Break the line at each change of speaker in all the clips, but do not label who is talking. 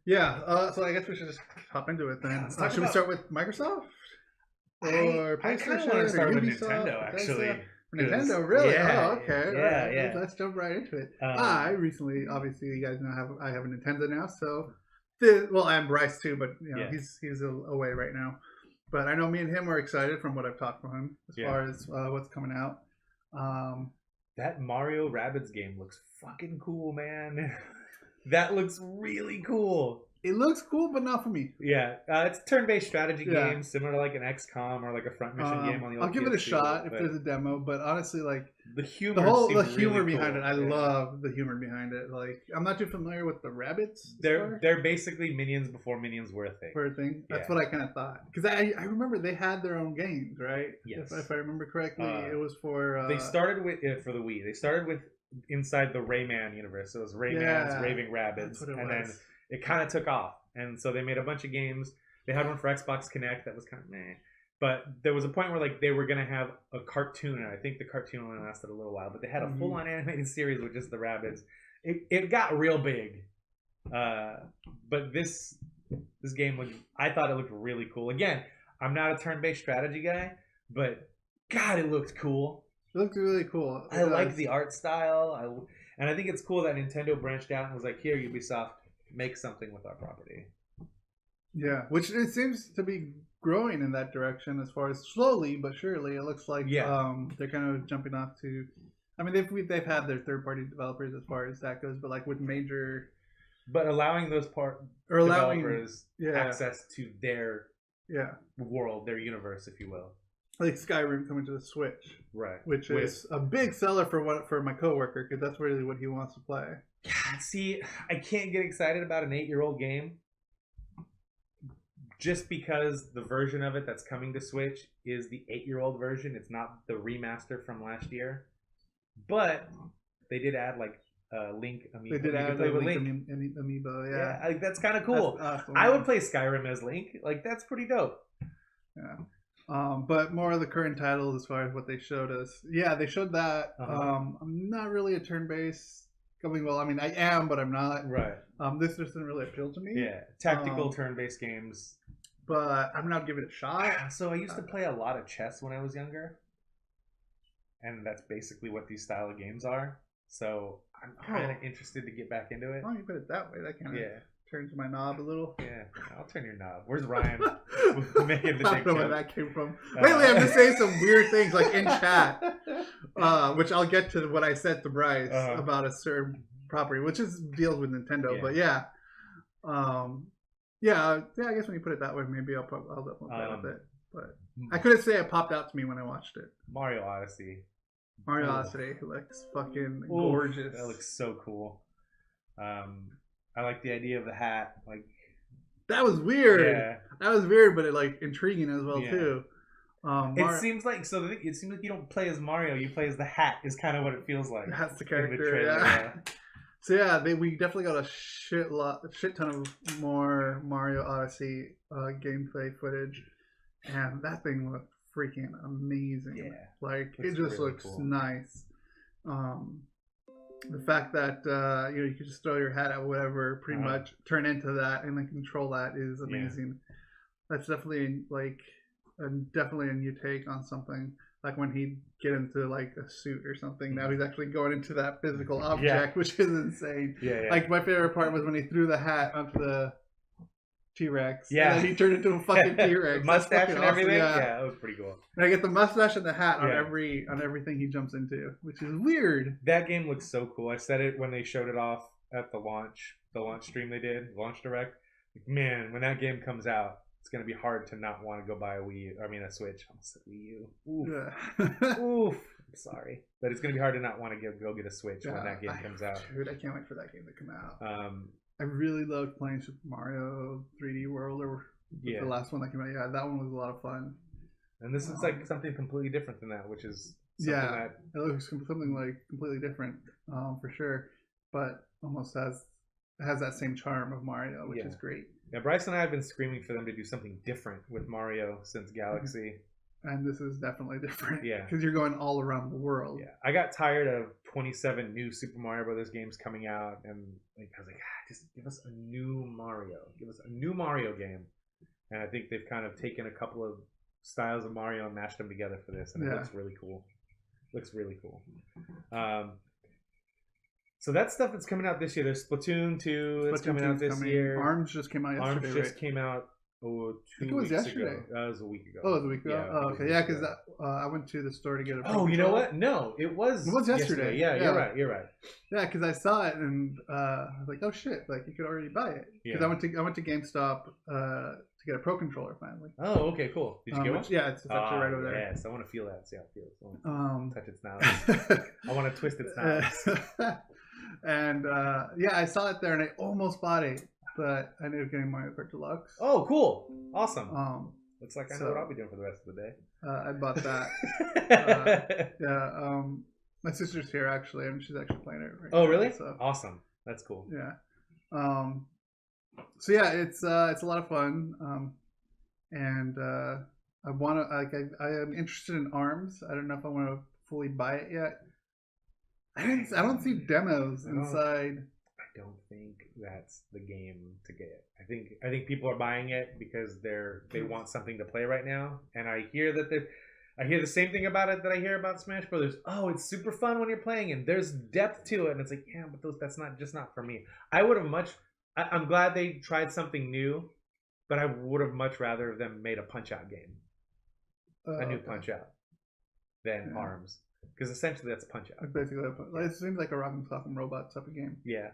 Yeah. So I guess we should just hop into it then.
Yeah, let's talk
Should we
about-
start with Microsoft
I
or
kind of
PlayStation
want
or
to start with
Ubisoft?
Nintendo, actually.
Nintendo, really?
Yeah,
Oh, okay.
yeah,
All right.
yeah.
Let's jump right into it.
Um,
I recently, obviously, you guys know I have a Nintendo now, so well, and Bryce too, but
Yeah.
he's away right now. But I know me and him are excited from what I've talked from him as far as what's coming out.
That Mario Rabbids game looks fucking cool, man. That looks really cool.
It looks cool, but not for me.
Yeah, it's a turn-based strategy
Yeah.
game, similar to like an XCOM or like a front mission game on the old
I'll give it a
PS2,
shot if
but
there's a demo, but honestly, like
the humor,
the
seemed
humor
really
behind
cool.
it, I
Yeah.
love the humor behind it. Like I'm not too familiar with the rabbits.
They're basically minions before minions were a thing.
For a thing. That's
Yeah.
what I kind of thought. Because I remember they had their own games, right?
Yes.
If I remember correctly, it was for.
They started with for the Wii. They started with inside the Rayman universe. So it was Rayman's Raving Rabbids,
That's what it
and
was.
then it kind of took off. And so they made a bunch of games. They had one for Xbox Connect that was kind of meh. But there was a point where like they were gonna have a cartoon, and I think the cartoon only lasted a little while. But they had a full-on animated series with just the Rabbids. It got real big. But this game I thought it looked really cool. Again, I'm not a turn-based strategy guy, but God, it looked cool.
It looked really cool.
I like the art style. And I think it's cool that Nintendo branched out and was like, here, Ubisoft, make something with our property.
Yeah, which it seems to be growing in that direction as far as slowly but surely. It looks like they're kind of jumping off to. I mean, they've had their third-party developers as far as that goes, but like with major.
But allowing those developers access to their world, their universe, if you will.
Like Skyrim coming to the Switch,
right?
Which is a big seller for my coworker because that's really what he wants to play.
See, I can't get excited about an 8-year-old game just because the version of it that's coming to Switch is the 8-year-old version. It's not the remaster from last year. But they did add like Link amiibo.
They did add
play with
Link
Link
amiibo.
Yeah, like, that's kind of cool.
That's awesome.
I would play Skyrim as Link. Like that's pretty dope.
Yeah. But more of the current titles as far as what they showed us. Yeah, they showed that. I'm not really a turn-based going. Well, I mean, I am, but I'm not.
Right.
This just didn't really appeal to me.
Yeah, tactical turn-based games.
But I'm gonna give it a shot.
So I used to play a lot of chess when I was younger, and that's basically what these style of games are. So I'm kind of interested to get back into it.
Oh, you put it that way. That kind of turns my knob a little.
Yeah, I'll turn your knob. Where's Ryan? Making the
I don't know where
joke.
that came from. Lately, I'm just saying some weird things like in chat, which I'll get to what I said to Bryce about a certain property, which deals with Nintendo. But yeah, I guess when you put it that way, maybe I'll definitely play with it. But I couldn't say it popped out to me when I watched it.
Mario Odyssey.
Mario Odyssey looks fucking gorgeous.
That looks so cool. I like the idea of the hat. Like
that was weird.
Yeah.
That was weird, but it like intriguing as well too.
It seems like it seems like you don't play as Mario. You play as the hat. Is kind of what it feels like.
That's the character.
The trailer,
So we definitely got a shit ton of more Mario Odyssey gameplay footage, and that thing looked freaking amazing. Yeah, like it just really looks nice. The fact that you can just throw your hat at whatever, pretty much turn into that, and then control that is amazing. That's definitely definitely a new take on something. Like when he get into like a suit or something. Now he's actually going into that physical object, which is insane. Yeah. Like my favorite part was when he threw the hat onto the T-Rex.
Yeah.
And then he turned into a fucking T-Rex.
Mustache and everything.
Awesome.
Yeah, that was pretty cool.
And I get the mustache and the hat on everything he jumps into, which is weird.
That game looks so cool. I said it when they showed it off at the launch stream they did, launch direct. Like, man, when that game comes out, it's gonna be hard to not want to go buy a Switch. I almost said Wii U. Oof. Yeah. Oof. I'm sorry, but it's gonna be hard to not want to go get a Switch when that game comes out.
Dude, I can't wait for that game to come out. I really loved playing Super Mario 3D World, or the last one that came out. Yeah, that one was a lot of fun.
And this is like something completely different than that, which is something that
it looks something like completely different, for sure, but almost has that same charm of Mario, which is great.
Yeah, Bryce and I have been screaming for them to do something different with Mario since Galaxy.
And this is definitely different.
Yeah.
Because you're going all around the world.
Yeah. I got tired of 27 new Super Mario Brothers games coming out, and like I was like, just give us a new Mario, give us a new Mario game. And I think they've kind of taken a couple of styles of Mario and mashed them together for this, and it looks really cool. Looks really cool. So that's stuff that's coming out this year. There's Splatoon 2 that's coming out this year.
ARMS just came out yesterday.
ARMS just came out 2 weeks
yesterday.
ago. That was a week ago.
Oh, it was a week ago?
Yeah,
oh, okay. Yeah, because I went to the store to get a
Oh, you know what? No, it was
yesterday.
Yeah, you're right. You're right.
Yeah, because I saw it and I was like, oh shit, like you could already buy it. Because I went to GameStop to get a Pro controller finally.
Oh, okay, cool. Did you get one?
Yeah, it's actually right over there.
Yes, I want to feel that. See how it feels. I want to touch its snout. I want to twist its snout.
And I saw it there and I almost bought it, but I ended up getting Mario Kart Deluxe.
Oh, cool! Awesome. Looks like I know what I'll be doing for the rest of the day.
I bought that. My sister's here actually, and she's actually playing it right now.
Oh, really?
So.
Awesome. That's cool.
Yeah. So yeah, it's a lot of fun, and I want to I am interested in ARMS. I don't know if I want to fully buy it yet. I don't see demos inside.
I don't think that's the game to get. I think people are buying it because they want something to play right now, and I hear the same thing about it that I hear about Smash Brothers. Oh, it's super fun when you're playing, and there's depth to it, and it's like, yeah, but that's not for me. I would have I'm glad they tried something new, but I would have much rather them made a Punch-Out game, a new Punch-Out, than ARMS. Because essentially that's a Punch-Out.
Basically, it seems like a Rock'em Sock'em Robot type of game.
Yeah.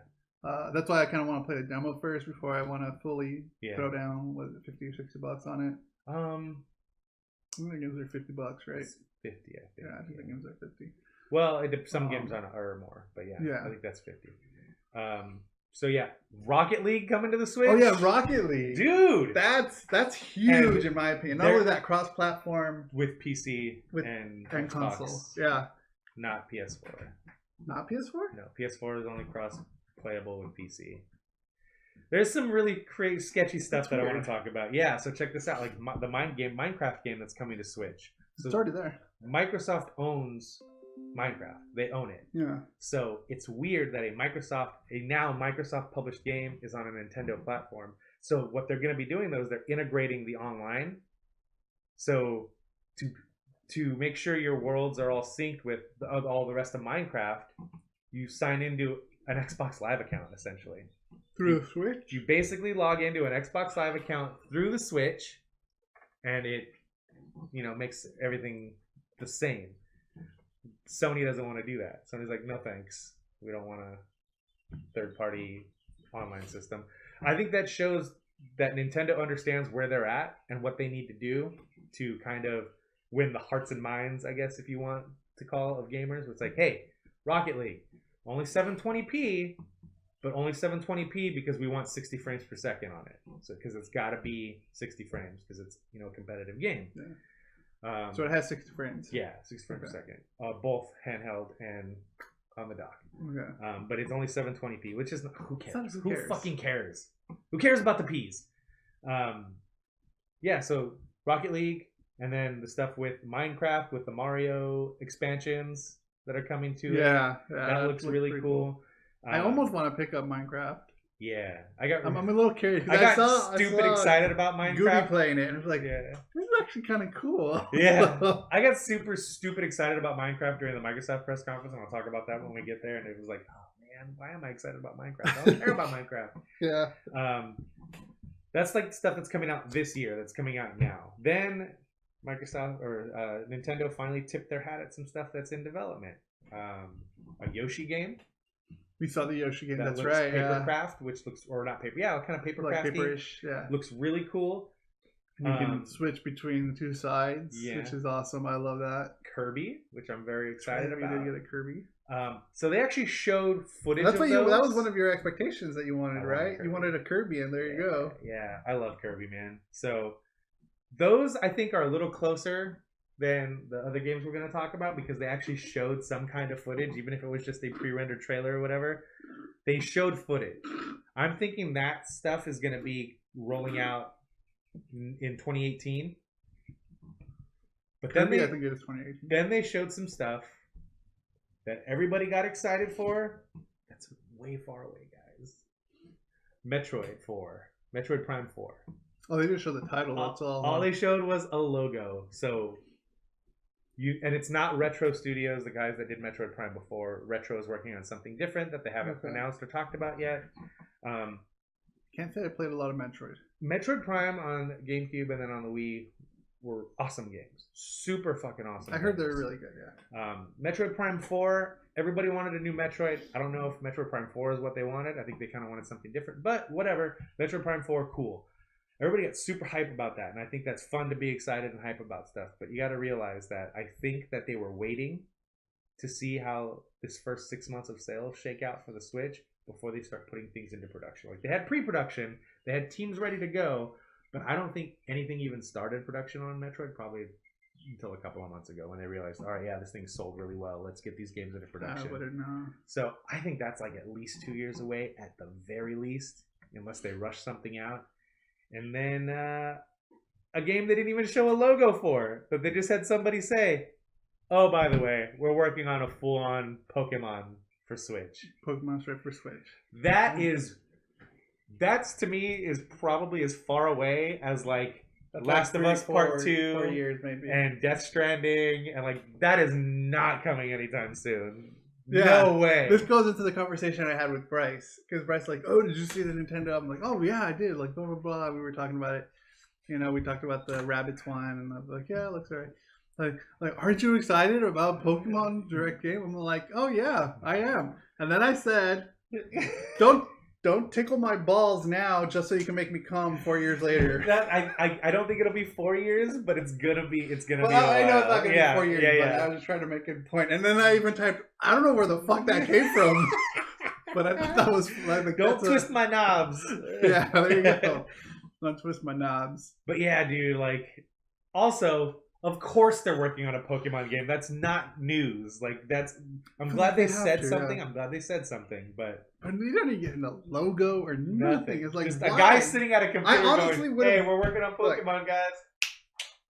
That's why I kind of want to play the demo first before I want to fully throw down, what is it, $50 or $60 on it? I think the games are $50, right?
It's 50, I think.
Yeah, I think the games are 50.
Well, some games are more, but yeah, I think that's 50. So yeah, Rocket League coming to the Switch.
Oh yeah, Rocket League,
dude,
that's huge in my opinion. Not only that, cross-platform
with PC and
console. Yeah,
not PS4.
Not PS4?
No, PS4 is only cross-playable with PC. There's some really crazy, sketchy stuff that I want to talk about. Yeah, so check this out. Like the Minecraft game that's coming to Switch. So
it's already there.
Microsoft owns Minecraft. They own it.
Yeah.
So it's weird that a now Microsoft published game is on a Nintendo platform. So what they're going to be doing though is they're integrating the online. So to make sure your worlds are all synced with all the rest of Minecraft, you sign into an Xbox Live account essentially.
Through the Switch?
You basically log into an Xbox Live account through the Switch, and it, makes everything the same. Sony doesn't want to do that. Sony's like, no thanks. We don't want a third-party online system. I think that shows that Nintendo understands where they're at and what they need to do to kind of win the hearts and minds, I guess, if you want to call, of gamers. It's like, hey, Rocket League, only 720p, but only 720p because we want 60 frames per second on it. So because it's got to be 60 frames because it's a competitive game.
Yeah. So it has 60 frames.
Yeah, 60 frames per second, both handheld and on the dock.
Okay.
But it's only 720p, which is who cares?
Who cares?
Fucking cares? Who cares about the P's? Yeah. So Rocket League, and then the stuff with Minecraft with the Mario expansions that are coming to it.
Yeah,
that looks really cool.
I almost want to pick up Minecraft.
Yeah,
I'm a little curious.
I got stupid excited about Minecraft.
Gooby playing it, and I was like, this is actually kind of cool.
Yeah, I got super stupid excited about Minecraft during the Microsoft press conference, and I'll talk about that when we get there. And it was like, oh man, why am I excited about Minecraft? I don't care about Minecraft.
Yeah.
That's like stuff that's coming out this year. That's coming out now. Then Microsoft or Nintendo finally tipped their hat at some stuff that's in development. A Yoshi game.
We saw the Yoshi game. That's
looks
right.
Papercraft, which looks, or not paper. Yeah, kind of papercraft.
Like paperish. Yeah.
Looks really cool.
You can switch between the two sides, which is awesome. I love that.
Kirby, which I'm very excited about.
We did get a Kirby.
So they actually showed footage.
That's
of
what
those.
That was one of your expectations that you wanted, right? You wanted a Kirby, and there you go.
Yeah, I love Kirby, man. So those I think are a little closer than the other games we're going to talk about because they actually showed some kind of footage, even if it was just a pre-rendered trailer or whatever. They showed footage. I'm thinking that stuff is going to be rolling out in 2018. But
Kirby, I think it is 2018.
Then they showed some stuff that everybody got excited for, that's way far away, guys. Metroid Prime 4.
Oh, they just showed the title. That's all.
All they showed was a logo. So and it's not Retro Studios, the guys that did Metroid Prime before. Retro is working on something different that they haven't announced or talked about yet.
Can't say I played a lot of Metroid.
Metroid Prime on GameCube and then on the Wii were awesome games. Super fucking awesome.
I heard they're really good, yeah.
Metroid Prime 4, everybody wanted a new Metroid. I don't know if Metroid Prime 4 is what they wanted. I think they kind of wanted something different, but whatever. Metroid Prime 4, cool. Everybody gets super hype about that, and I think that's fun to be excited and hype about stuff. But you got to realize that I think that they were waiting to see how this first 6 months of sales shake out for the Switch before they start putting things into production. Like, they had pre-production, they had teams ready to go, but I don't think anything even started production on Metroid probably until a couple of months ago when they realized, all right, yeah, this thing sold really well. Let's get these games into production.
I wouldn't know.
So I think that's like at least 2 years away at the very least, unless they rush something out. And then a game they didn't even show a logo for, but they just had somebody say, oh, by the way, we're working on a full-on Pokemon for Switch.
Pokemon Switch for Switch.
That's to me is probably as far away as like Last of Us Part 2
4 years maybe.
And Death Stranding, and like that is not coming anytime soon.
Yeah,
no way.
This goes into the conversation I had with Bryce, because Bryce like, oh, did you see the Nintendo? I'm like, oh yeah, I did. Like blah blah blah. We were talking about it. You know, we talked about the Rabbids one, and I was like, yeah, it looks alright. Like, aren't you excited about Pokemon Direct Game? I'm like, oh yeah, I am. And then I said, don't tickle my balls now, just so you can make me come 4 years later.
That I don't think it'll be 4 years, but it's gonna be. Well, be.
I know it's not gonna be 4 years, but I was just trying to make a point. And then I even typed, I don't know where the fuck that came from, but I thought that was like,
don't twist my knobs.
Yeah, there you go. Don't twist my knobs.
But yeah, dude. Like, also, of course they're working on a Pokemon game. That's not news. Like, I'm glad they said something. Yeah. I'm glad they said something, but
we don't even get a logo or nothing. It's like
just a guy sitting at a computer going, hey, we're working on Pokemon, guys.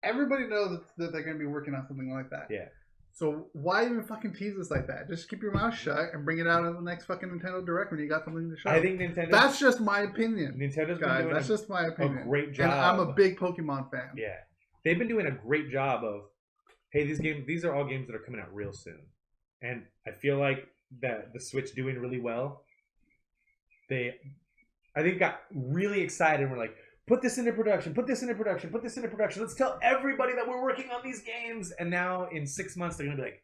Everybody knows that they're going to be working on something like that.
Yeah.
So why even fucking tease us like that? Just keep your mouth shut and bring it out on the next fucking Nintendo Direct when you got something to show.
I think Nintendo.
That's just my opinion.
Nintendo's
guys,
been doing
that's just my opinion.
A great job.
And I'm a big Pokemon fan.
Yeah. They've been doing a great job of, hey, these are all games that are coming out real soon. And I feel like that the Switch doing really well. They, I think, got really excited and were like, put this into production, put this into production, put this into production. Let's tell everybody that we're working on these games. And now in 6 months, they're going to be like,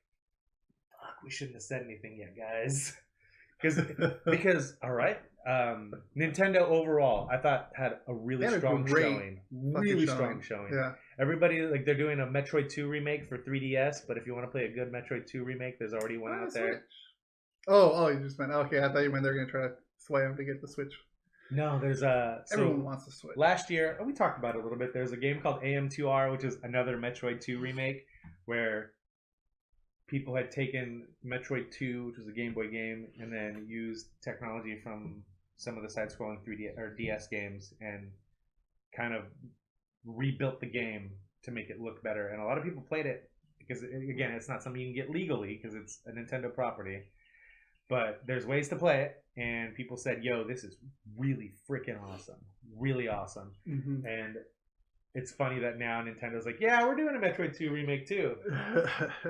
fuck, we shouldn't have said anything yet, guys. Because all right, Nintendo overall, I thought had a really strong showing. Really strong showing.
Yeah.
Everybody, like, they're doing a Metroid 2 remake for 3DS, but if you want to play a good Metroid 2 remake, there's already one out there.
Oh, you just meant, okay, I thought you meant they're going to try to sway them to get the Switch.
No, there's
everyone wants to Switch.
Last year, we talked about it a little bit. There's a game called AM2R, which is another Metroid 2 remake, where people had taken Metroid 2, which was a Game Boy game, and then used technology from some of the side-scrolling 3D or DS games and kind of rebuilt the game to make it look better. And a lot of people played it because, again, it's not something you can get legally because it's a Nintendo property. But there's ways to play it, and people said, yo, this is really freaking awesome. Really awesome.
Mm-hmm.
And it's funny that now Nintendo's like, yeah, we're doing a Metroid 2 remake too.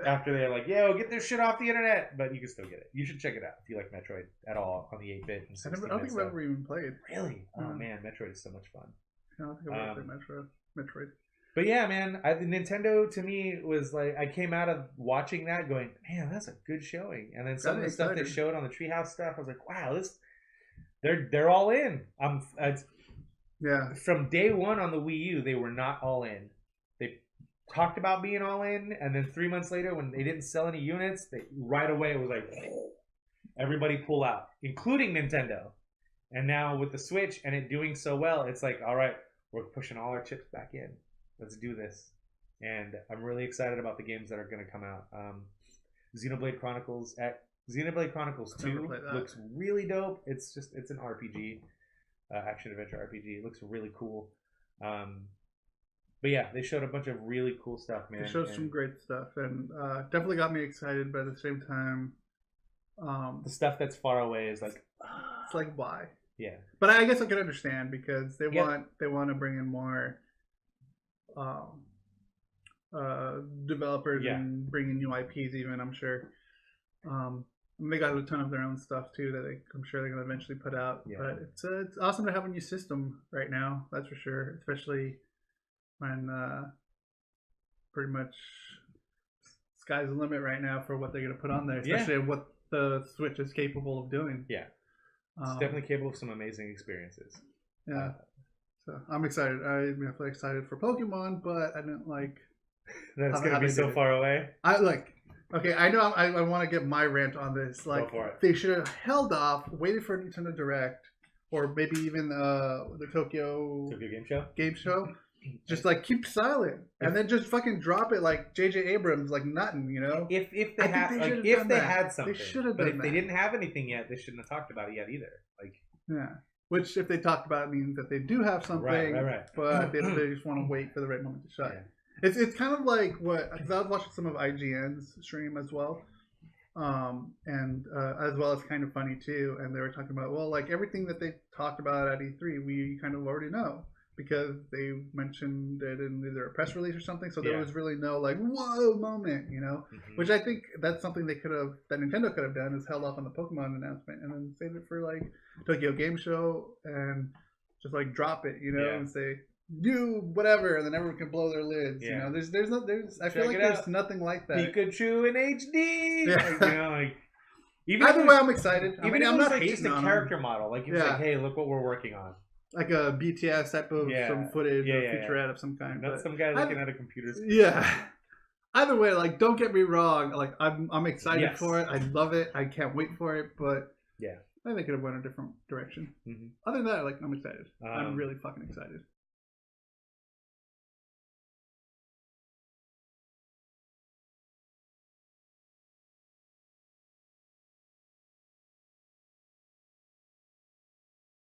After they're like, yo, get this shit off the internet. But you can still get it. You should check it out if you like Metroid at all on the 8-bit and 16-bit.
I don't think I've ever even played.
Really? Oh, man, Metroid is so much fun.
I don't think I've ever played Metroid.
But yeah, man, Nintendo to me was like, I came out of watching that going, man, that's a good showing. And then some of the stuff they showed on the Treehouse stuff, I was like, wow, they're all in.
Yeah.
From day one on the Wii U, they were not all in. They talked about being all in, and then 3 months later, when they didn't sell any units, right away it was like, everybody pull out, including Nintendo. And now with the Switch and it doing so well, it's like, all right, we're pushing all our chips back in. Let's do this. And I'm really excited about the games that are going to come out. Xenoblade Chronicles 2 looks really dope. It's an RPG. Action-adventure RPG. It looks really cool. But yeah, they showed a bunch of really cool stuff, man.
They showed some great stuff, and definitely got me excited, but at the same time,
The stuff that's far away is like,
it's like why?
Yeah.
But I guess I could understand because they want to bring in more developers and bring in new IPs even, I'm sure. They got a ton of their own stuff too that I'm sure they're going to eventually put out. Yeah. But it's awesome to have a new system right now, that's for sure. Especially when pretty much sky's the limit right now for what they're going to put on there, especially what the Switch is capable of doing.
Yeah. It's definitely capable of some amazing experiences.
Yeah. So I'm excited. I'm definitely excited for Pokemon, but I didn't like
that it's going to be so far away.
Okay, I know I want to get my rant on this. Like, they should have held off, waited for Nintendo Direct, or maybe even the Tokyo Game Show. Just like keep silent, and then just fucking drop it like J.J. Abrams, like nothing, you know.
If they had something, they should have. But if they didn't have anything yet, they shouldn't have talked about it yet either. Like,
yeah. Which, if they talked about it, means that they do have something, right. But they just want to wait for the right moment to shut. Yeah. It's kind of like because I was watching some of IGN's stream as well, and as well as Kind of Funny too, and they were talking about like everything that they talked about at E3, we kind of already know because they mentioned it in either a press release or something. So there was really no like whoa moment, you know, which I think that's something that Nintendo could have done is held off on the Pokemon announcement and then save it for like Tokyo Game Show and just like drop it, you know, and say. Do whatever, and then everyone can blow their lids. You know, I feel like there's nothing like that.
Pikachu in HD. Yeah. Like, you know, like
either way, I'm excited.
I'm not like just a character model. Like it's like, hey, look what we're working on.
Like a BTS type of some footage or featurette of some kind.
Not some guy looking at a computer screen.
Yeah. Either way, like don't get me wrong. Like I'm excited for it. I love it. I can't wait for it. But I think it could have went a different direction. Other than that, like I'm excited. I'm really fucking excited.